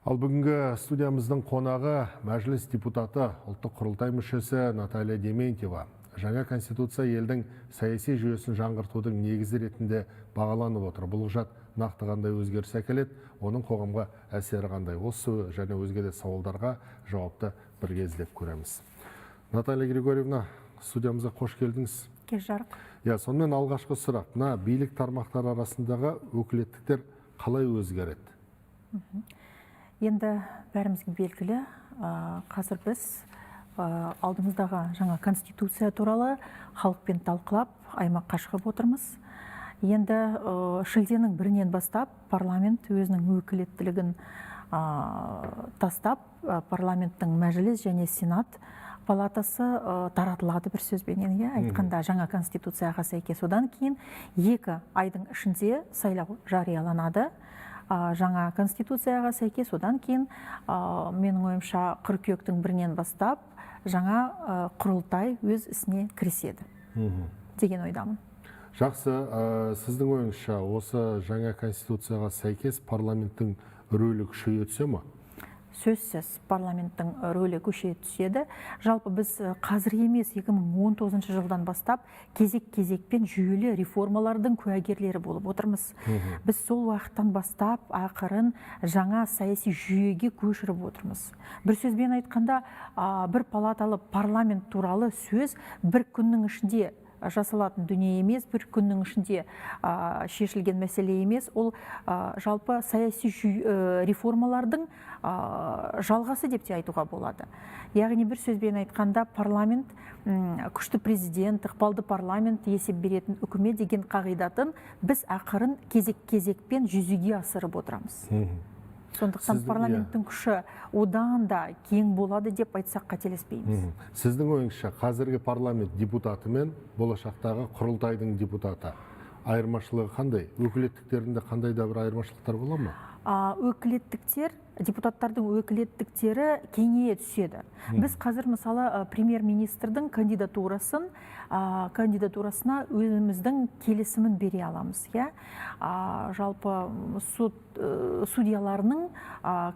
Ал бүгінгі студиямыздың қонағы мәжіліс депутаты, ұлттық құрылтай мүшесі Наталья Дементьева. Жаңа конституция елдің саяси жүйесін жаңғыртудың негізі ретінде бағаланып отыр. Бұл құжат нақты қандай өзгеріс әкеледі, оның қоғамға әсері қандай? Осы және өзге де сауалдарға жауапты бірге іздеп көреміз. Наталья Григорьевна, студиямызға қош келдіңіз. Кеш жарық. Сонымен алғашқы сұрақ, мына билік тармақтары арасындағы өкілеттіктер қалай өзгереді? Енді бәрімізге белгілі, қазір біз алдымыздағы жаңа конституция туралы халықпен талқылап, аймаққа шығып отырмыз. Енді шілденің 1-нен бастап парламент өзінің өкілеттілігін тастап, парламенттің мәжіліс және сенат палатасы таратылады бір сөзбен. Айтқанда жаңа конституцияға сәйкес. Одан кейін 2 айдың ішінде сайлау жарияланады. Жаңа конституцияға сәйкес, одан кейін менің ойымша қыркүйектің 1-нен бастап жаңа құрылтай өз ісіне кіріседі деген ойдамын. Жақсы, сіздің ойыңызша осы жаңа конституцияға сәйкес парламенттің рөлі күшейе түсе ме? Сөзсіз парламенттің рөлі күшейе түседі. Жалпы біз қазір емес 2019 жылдан бастап кезек-кезекпен жүйелі реформалардың куәгерлері болып отырмыз. Біз сол уақыттан бастап ақырын жаңа саяси жүйеге көшіріп отырмыз. Бір сөзбен айтқанда, бір палаталы парламент туралы сөз бір күннің ішінде жасалатын дүние емес, бір күннің ішінде шешілген мәселе емес. Ол жалпы саяси реформалардың жалғасы деп те айтуға болады. Яғни бір сөзбен айтқанда парламент, күшті президент, ықпалды парламент, есеп беретін үкімет деген қағидатын біз ақырын кезек-кезекпен жүзеге асырып отырамыз. Сондықтан парламенттің күші одан да кең болады деп айтсақ қателеспейміз. Сіздің ойыңызша қазіргі парламент депутаты мен болашақтағы құрылтайдың депутаты айырмашылығы қандай? Өкілеттіктерінде қандай да бір айырмашылықтар бола ма? Өкілеттіктер, депутаттардың өкілеттіктері кеңейе түседі. Біз қазір мысалы премьер-министрдің кандидатурасына өзіміздің келісімін бере аламыз. Жалпы судьяларының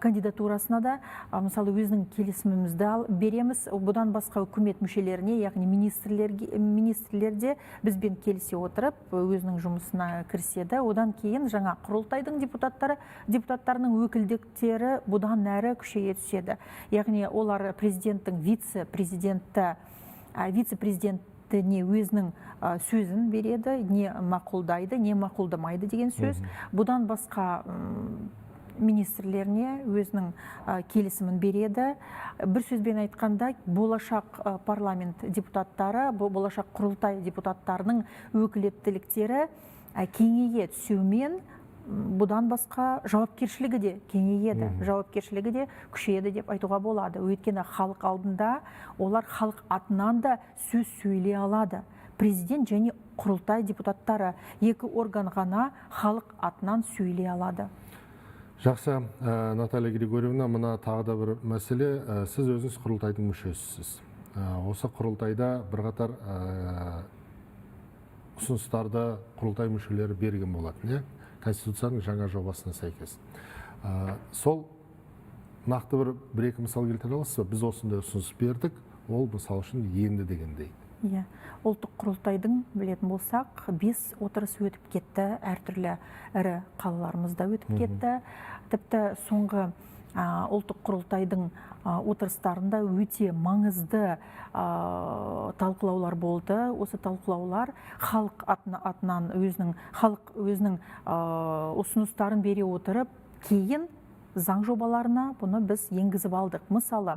кандидатурасына да мысалы өзінің келісімімізді береміз. Бұдан басқа үкімет мүшелеріне, яғни министрлерде бізбен келісе отырып өзінің жұмысына кіріседі. Одан кейін жаңа құрылтайдың депутаттарының өкілдіктері бұдан әрі күшейе түседі. Яғни олар президенттің вице-президентіне өзінің сөзін береді, не мақұлдайды, не мақұлдамайды деген сөз. Бұдан басқа министрлеріне өзінің келісімін береді. Бір сөзбен айтқанда, болашақ парламент депутаттары, болашақ құрылтай депутаттарының өкілеттіліктері кеңейе түсуімен бұдан басқа жауапкершілігі де кеңейеді, жауапкершілігі де күшейеді деп айтуға болады. Өйткені халық алдында олар халық атынан да сөз сөйлей алады. Президент және құрылтай депутаттары 2 орган ғана халық атынан сөйлей алады. Жақсы, Наталья Григорьевна, мына тағы да бір мәселе. Сіз өзіңіз құрылтайдың мүшесісіз. Осы құрылтайда бірқатар ұсыныстарды құрылтай мүшелері берген болатын, Конституцияның жаңа жобасына сәйкес. Сол нақты бір-екі мысал келтіре аласыз ба? Біз осындай ұсыныс бердік, ол мысал үшін енді дегендей. Ұлттық құрылтайдың білетін болсақ, 5 отырыс өтіп кетті, әртүрлі ірі қалаларымызда өтіп кетті. Тіпті соңғы ұлттық құрылтайдың отырыстарында өте маңызды талқылаулар болды. Осы талқылаулар халық атынан өзінің ұсыныстарын бере отырып, кейін заң жобаларына бұны біз енгізіп алдық. Мысалы,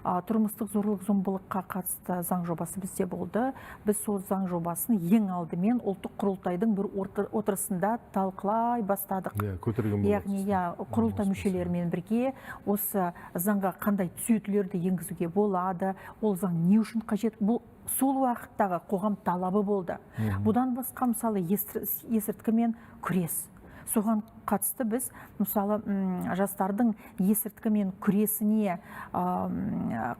тұрмыстық зорлық-зомбылыққа қатысты заң жобасы бізде болды. Біз сол заң жобасын ең алдымен ұлттық құрылтайдың бір отырысында талқылай бастадық. Яғни құрылтай мүшелерімен бірге осы заңға қандай түзетулерді енгізуге болады, ол заң не үшін қажет, бұл сол уақыттағы қоғам талабы болды. Бұдан басқа мысалы есірткімен күрес. Соған қатысты біз, мысалы, жастардың есірткімен күресіне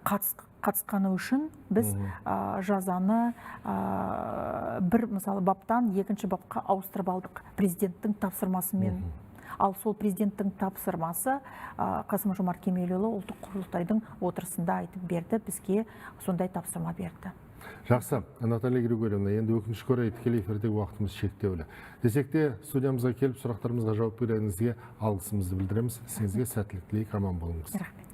қатысқаны үшін біз жазаны бір, мысалы, баптан екінші бапқа ауыстырып алдық президенттің тапсырмасымен. Ал сол президенттің тапсырмасы Қасым Жомарт Кемелұлы ұлттық құрылтайдың отырысында айтып берді, бізге сондай тапсырма берді. Жақсы, Наталья Григорьевна, енді өкінішке орай тікелей эфирдегі уақытымыз шектеулі. Десек те, студиямызға келіп сұрақтарымызға жауап бергеніңізге алғысымызды білдіреміз. Сізге сәттілік тілейік, аман болыңыз. Рахмет.